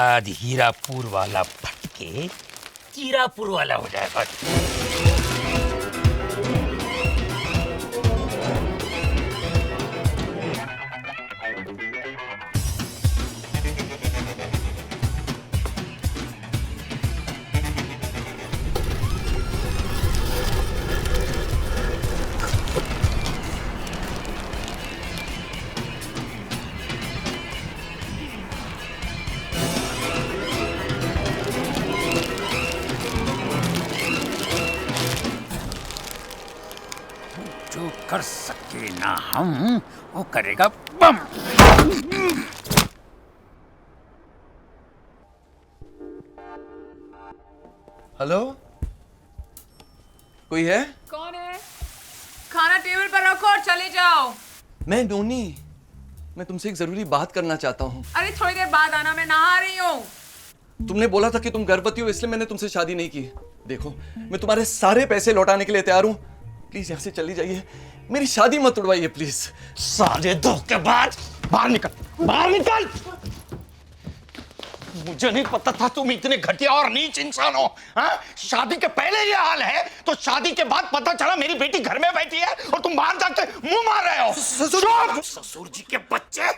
आज हीरापुर वाला फटके हीरापुर वाला हो जाएगा। जो कर सके ना हम, वो करेगा बम। हेलो, कोई है? कौन है? खाना टेबल पर रखो और चले जाओ। मैं नोनी, मैं तुमसे एक जरूरी बात करना चाहता हूँ। अरे थोड़ी देर बाद आना, मैं नहा रही हूँ। तुमने बोला था कि तुम गर्भवती हो, इसलिए मैंने तुमसे शादी नहीं की। देखो, मैं तुम्हारे सारे पैसे लौटाने के लिए तैयार हूँ। प्लीज यहाँ से चली जाइए, मेरी शादी मत उड़वाइए प्लीज। साले धोखेबाज, बाहर निकल, बाहर निकल। मुझे नहीं पता था तुम इतने घटिया और नीच इंसान हो। हाँ? शादी के पहले ये हाल है तो शादी के बाद पता चला मेरी बेटी घर में बैठी है और तुम बाहर जाके मुंह मार रहे हो। ससुर जी के बच्चे,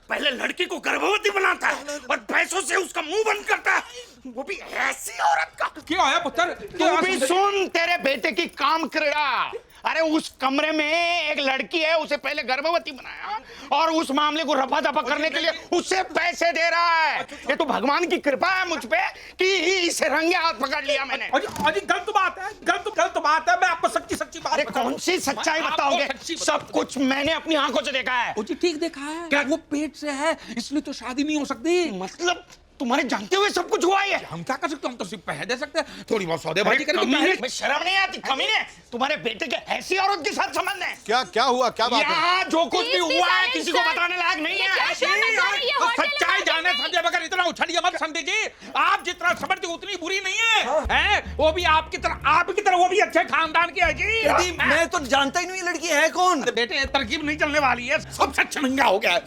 पहले लड़की को गर्भवती बनाता है और पैसों से उसका मुंह बंद करता है, वो भी ऐसी औरत का। क्या आया पुत्र? तू भी सुन, तेरे बेटे की काम क्रीड़ा। अरे उस कमरे में एक लड़की है, उसे पहले गर्भवती बनाया और उस मामले को रफा दफा करने के लिए उससे पैसे दे रहा है। ये तो भगवान की कृपा है मुझ पे कि इसे रंगे हाथ पकड़ लिया मैंने। अजी गलत बात है, गलत बात है। मैं आपको सच्ची सच्ची बात। अरे कौन सी सच्चाई बताओगे? सब कुछ मैंने अपनी आंखों से देखा है। जी ठीक देखा है। क्या वो पेट से है, इसलिए तो शादी नहीं हो सकती। मतलब तुम्हारे जानते हुए सब कुछ हुआ है। हम क्या कर सकते हैं? हम तो सिर्फ पैसे दे सकते हैं, थोड़ी बहुत सौदेबाजी करेंगे। मैं शर्म नहीं आती? कमीने, तुम्हारे बेटे के ऐसी औरत के साथ संबंध है? क्या हुआ? क्या बात है? यहाँ जो कुछ भी हुआ है किसी को बताने लायक नहीं है। सच्चाई जाने समझे बगैर इतना उछलिए मत समझे जी। आप जितना समझते उतनी बुरी नहीं है, हैं? वो भी आपकी तरह वो भी अच्छे खानदान की है जी। मैं तो जानता ही नहीं ये लड़की है कौन। बेटे तरकीब नहीं चलने वाली है, सब सच महंगा हो गया है।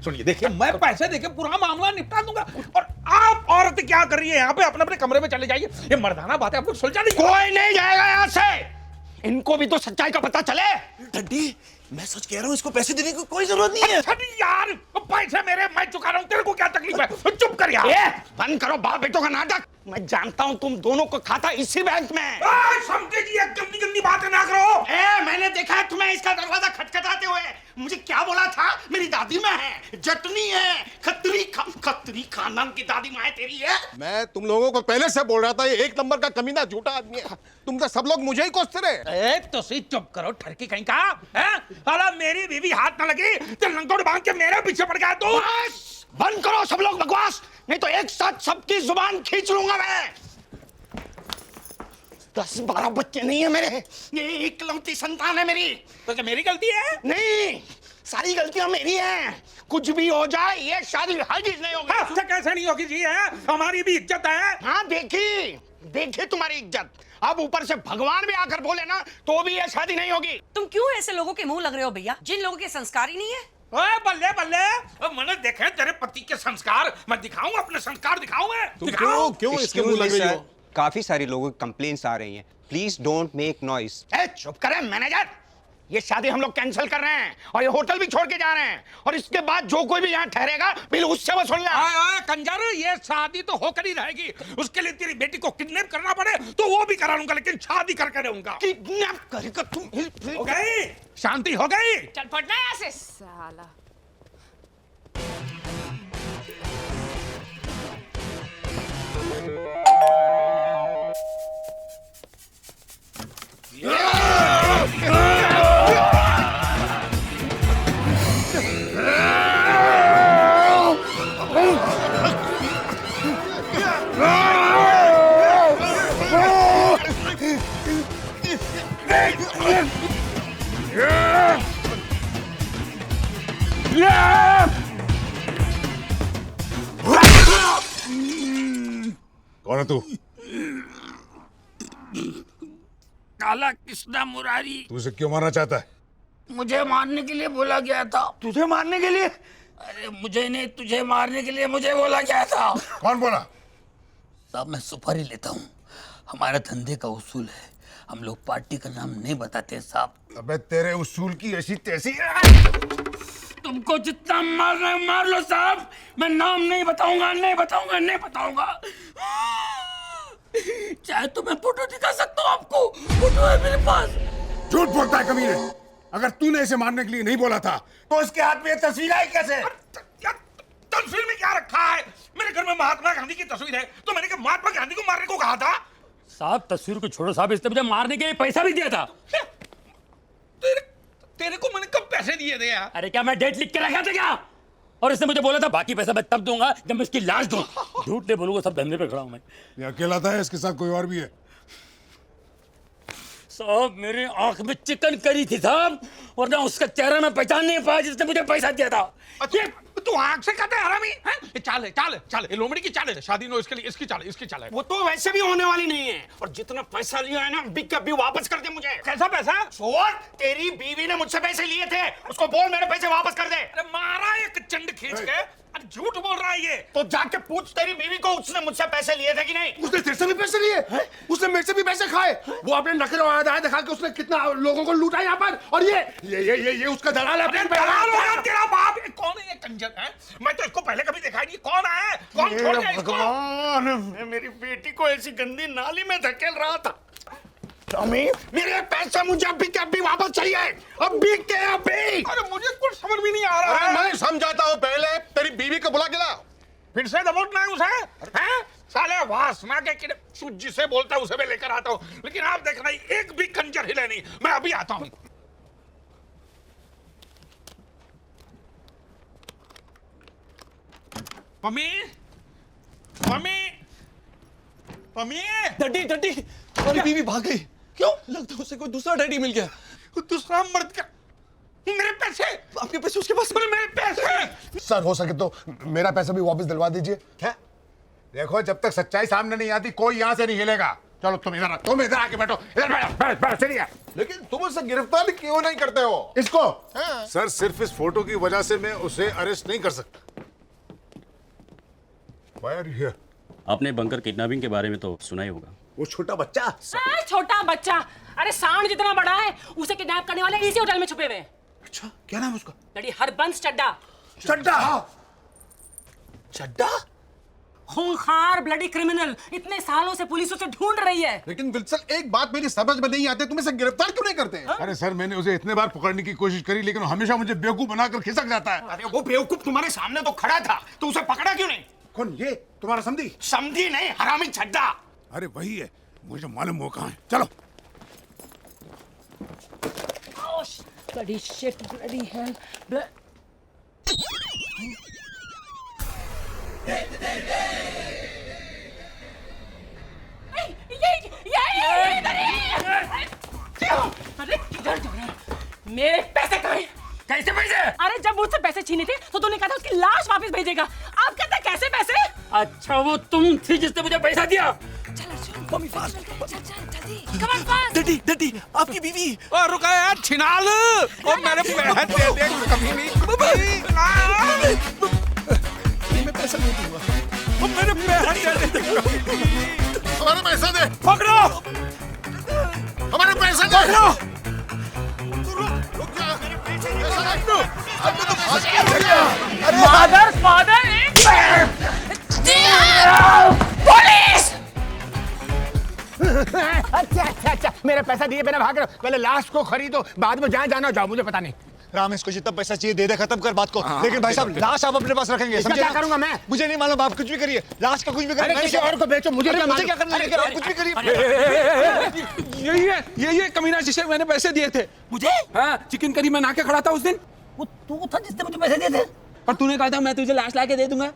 सुनिए, देखिए मैं पैसे देके पूरा मामला निपटा दूंगा और आप औरत क्या कर रही है यहाँ पे? अपने अपने कमरे में चले जाइए। ये मर्दाना बात है, आपको सुलझा नहीं। कोई नहीं जाएगा यहाँ से। इनको भी तो सच्चाई का पता चले। डड्डी, मैं सच कह रहा हूँ, इसको पैसे देने की कोई जरूरत नहीं है। अच्छा यार, पैसे मेरे, मैं चुका रहा हूँ, तेरे को क्या तकलीफ है? चुप कर यार। बंद करो बाप बेटों का नाटक। मैं जानता हूँ तुम दोनों को खाता इसी बैंक में। समझे जी, गंदी गंदी बातें ना करो। मैंने देखा है तुम्हें इसका दरवाजा खटखटाते हुए। मुझे क्या बोला था? मेरी दादी माँ है, जटनी है, खत्री खानदान की दादी माँ है तेरी है। मैं तुम लोगों को पहले से बोल रहा था, ये एक नंबर का कमीना झूठा आदमी है। तुम तो सब लोग मुझे ही कोसते रहे। तो सी चुप करो, ठरकी कहीं का है? अरे मेरी बीवी हाथ ना लगी तो लंगोट बांध के मेरे पीछे पड़ गया तू। बंद करो सब लोग बकवास, नहीं तो एक साथ सबकी जुबान खींच लूंगा मैं। 10-12 बच्चे नहीं है मेरे, ये इकलौती संतान है मेरी। तो क्या मेरी गलती है? नहीं, सारी गलतियां मेरी हैं। कुछ भी हो जाए ये शादी हरगिज नहीं होगी। अच्छा कैसे नहीं होगी जी? है हमारी भी इज्जत है। हाँ देखी तुम्हारी इज्जत। अब ऊपर से भगवान भी आकर बोले ना तो भी ये शादी नहीं होगी। तुम क्यों ऐसे लोगों के मुंह लग रहे हो भैया, जिन लोगों के संस्कार ही नहीं है? बल्ले बल्ले, मैंने देखे तेरे पति के संस्कार। मैं दिखाऊं अपने संस्कार? दिखाऊं मैं? तुम क्यों इसके मुंह लग रही हो? काफी सारे लोगों की कंप्लेंट्स आ रही हैं। Please don't make noise. चुप करें मैनेजर। ये शादी हम लोग कैंसिल कर रहे हैं और ये होटल भी छोड़ के जा रहे हैं और इसके बाद जो कोई भी यहाँ ठहरेगा बिल उससे वसूलना। कंजर, ये शादी तो होकर ही रहेगी। उसके लिए तेरी बेटी को किडनैप करना पड़े तो वो भी करा लूंगा, लेकिन शादी करके रहूंगा। किडनैप करेगा तुम? हो गई शांति, हो गई। चल फटना यहाँ से साला। कौन है तू? काला कृष्णा मुरारी। तू उसे क्यों मारना चाहता है? मुझे मारने के लिए बोला गया था। तुझे मारने के लिए? अरे मुझे नहीं, तुझे मारने के लिए मुझे बोला क्या था? कौन बोला? साहब मैं सुपारी लेता हूँ, हमारा धंधे का उसूल है, हम लोग पार्टी का नाम नहीं बताते साहब। अबे तेरे उसूल की ऐसी तैसी। तुमको जितना मारना है मार लो साहब, मैं नाम नहीं बताऊंगा, नहीं बताऊंगा, नहीं बताऊंगा। चाहे तो मैं फोटो दिखा सकता हूँ आपको, फोटो है मेरे पास। झूठ बोलता है कमीने। अगर तूने इसे मारने के लिए नहीं बोला था तो इसके हाथ में ये तस्वीर आई कैसे? तस्वीर में क्या रखा है? मेरे घर में महात्मा गांधी की तस्वीर है, तो मैंने क्या महात्मा गांधी को मारने को कहा था? साहब तस्वीर को छोड़ो साहब, इसने मुझे मारने के लिए पैसा भी दिया था। तेरे को मैंने कब पैसे दिए थे यार? अरे क्या मैं डेट लिख के रखा था क्या? और इसने मुझे बोला था बाकी पैसा मैं तब दूंगा जब मैं इसकी लाश दूं। झूठ नहीं बोलूंगा, सब धंधे पे खड़ा हूं मैं। ये अकेला था, इसके साथ कोई और भी है? साहब मेरी आंख में चिकन करी थी साहब, वरना उसका चेहरा मैं पहचान नहीं पाया जिसने मुझे पैसा दिया था। ये तू आंख से कहता है हरामी हैं? ये चाल है, चाल है, चाल है, ये लोमड़ी की चाल है। शादी नो इसके लिए, इसकी चाल है, इसकी चाल है। वो तो वैसे भी होने वाली नहीं है, और जितना पैसा लिया है ना बिग कभी वापस कर दे मुझे। कैसा पैसा? छोड़, तेरी बीवी ने मुझसे पैसे लिए थे, उसको बोल मेरे पैसे वापस कर दे। अरे मारा एक चंड खींच के। अरे झूठ बोल रहा है ये। तो जाके पूछ तेरी बीवी को, उसने मुझसे पैसे लिए थे कि नहीं? उसने तेरे से भी पैसे लिए? उसने मेरे से भी पैसे खाए? वो अपने नखरे और अदाएं दिखा के उसने कितना लोगों को लूटा यहाँ पर, और ये उसका दलाल है। दलाल होगा तेरा बाप। ये कौन है ये कंजर है? मैं तो इसको पहले कभी देखा ही नहीं। कौन है? कौन छोड़ गया इसको? भगवान, मैं मेरी बेटी को ऐसी गंदी नाली में धकेल रहा था। स्वामी, मेरे पैसे मुझे अभी के अभी वापस चाहिए, अभी के अभी। अरे मुझे कुछ समझ भी नहीं आ रहा है। मैं समझाता हूँ, पहले तेरी बीवी को बुला के ला। फिर से दबोचना है उसे? हैं? साले वासना के कीड़े। तू जिसे बोलता है उसे मैं लेकर आता हूँ, लेकिन आप देख रहे हैं एक भी कंजर हिले नहीं। मैं अभी आता हूँ। Mummy, mummy, mummy. Daddy daddy, तुम्हारी बीवी भाग गई। क्यों? लगता है उसे कोई दूसरा डैडी मिल गया। दूसरा मर्द का? मेरे पैसे? आपके पैसे उसके पास? मेरे पैसे? सर हो सके तो मेरा पैसा भी वापस दिलवा दीजिए। क्या? देखो, जब तक सच्चाई सामने नहीं आती कोई यहाँ से नहीं हिलेगा। चलो तुम इधर आके बैठो। इधर बैठ चलिए। लेकिन तुम उसे गिरफ्तार क्यों नहीं करते हो? इसको? सर सिर्फ इस फोटो की वजह से मैं उसे अरेस्ट नहीं कर सकता। Why are you here? आपने बंकर किडनैपिंग के बारे में तो सुना ही होगा। वो छोटा बच्चा? छोटा बच्चा? अरे सांड जितना बड़ा है, उसे किडनैप करने वाले इसी होटल में छुपे हुए हैं। अच्छा, क्या नाम है उसका? लड़ी हरबंस चड्डा। चड्डा? चड्डा? खूंखार ब्लडी क्रिमिनल, इतने सालों से पुलिस उसे ढूंढ रही है। लेकिन विल्सन, एक बात मेरी समझ में नहीं आती, तुम इसे गिरफ्तार क्यों नहीं करते? अरे सर, मैंने उसे इतने बार पकड़ने की कोशिश करी, लेकिन हमेशा मुझे बेवकूफ बनाकर खिसक जाता है। अरे वो बेवकूफ तुम्हारे सामने तो खड़ा था, तो उसे पकड़ा क्यों नहीं? कौन? ये तुम्हारा समधी? समधी नहीं, हरामी छड्डा। अरे वही है, मुझे मालूम वो कहाँ है। चलो। Bloody shit, bloody hell. अरे किधर जा रहा है? मेरे पैसे कहाँ हैं? कैसे पैसे? अरे जब मुझसे पैसे छीने थे तो तूने कहा था उसकी लाश वापस भेजेगा। आप कहते हैं कैसे पैसे? अच्छा वो तुम थी जिसने मुझे पैसा दिया? Mummy fast. Come on, fast. Daddy daddy, आपकी बीवी। और रुका यार, छिनाल। और मेरे बहन दे दे कभी नहीं। मैं पैसा नहीं दूंगा। और मेरे बहन दे दे। हमारा पैसा दे। पकड़ो। हमारा पैसा दे। पकड़ो। Father police! अच्छा, मेरा पैसा दिए बिना भाग रहे हो। पहले लाश को खरीदो, बाद में जहाँ जाना जाओ, मुझे पता नहीं। राम, इसको जितना पैसा चाहिए दे दे, खत्म कर बात को। लेकिन भाई साहब, लाश आप अपने पास रखेंगे, समझे? क्या करूंगा मैं? मुझे नहीं मालूम, आप कुछ भी करिए। लाश का कुछ भी करिए। किसी और को बेचो, मुझे क्या करना है? आप कुछ भी करिए। ये कमीना जिसे मैंने पैसे दिए थे। मुझे? हाँ, चिकन करी बना के खड़ा था उस दिन। वो तू था जिसने मुझे पैसे दिए थे? और तूने कहा था मैं तुझे लाश लाके दे दूंगा।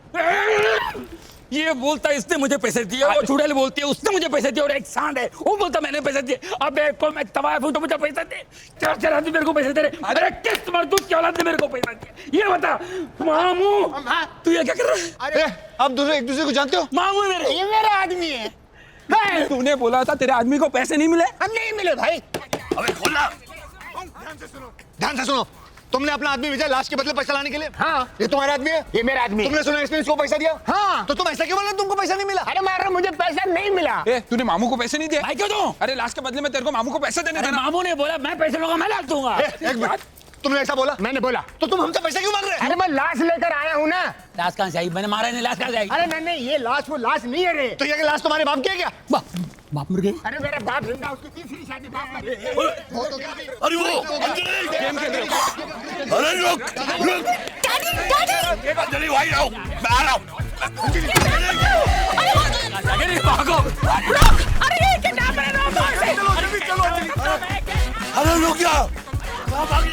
ये बोलता इसने मुझे पैसे दिए, वो चुड़ैल बोलती है उसने मुझे पैसे दिए, और एक सांड है वो बोलता मैंने पैसे दिए। अब को मैं तवायफ हूं तो मुझे पैसे दे। चार आदमी मेरे को पैसे दे रहे। अरे किस मर्दूद की औलाद ने मेरे को पैसा दिया? ये बता मामू, तू ये क्या कर रहा है? अरे आप दोनों एक दूसरे को जानते हो? मामू मेरे, ये मेरा आदमी है। तूने बोला था तेरे आदमी को पैसे नहीं मिले। नहीं मिले भाई। अबे खोलना। ध्यान से सुनो। तुमने अपना आदमी भेजा लाश के बदले पैसा लाने के लिए? हाँ। ये तुम्हारा आदमी है? ये मेरा आदमी। तुमने सुना इसने इसको पैसा दिया? हाँ। तो तुम ऐसा क्यों बोल रहे हो तुमको पैसा नहीं मिला? अरे मार मुझे पैसा नहीं मिला। ए, तूने मामू को पैसे नहीं दिए? भाई क्यों दूं? अरे लास्ट के बदले में तेरे को मामू को पैसे देने अरे देना। मामू ने बोला मैं पैसे लूंगा, मैं लाख दूंगा। एक मिनट, तुमने ऐसा बोला? मैंने बोला। तो तुम हमसे पैसा क्यों मांग रहे अरे मैं लाश लेकर आया हूँ ना। लाश कहाँ से आई? मैंने मारा नहीं, लाश कहाँ से आई? अरे नहीं ये लाश वो लाश नहीं है रे। तो ये लाश तुम्हारे बाप की है क्या? बाप मर गए। अरे मेरा बाप जिंदा, उसकी तीसरी शादी बाप मर गई। अरे वो अरे रुक अंजलि भाई आओ, मैं आ रहा हूँ। अरे भागो। अरे ये किडनैपर है, रोको इसे। अरे रुक जा।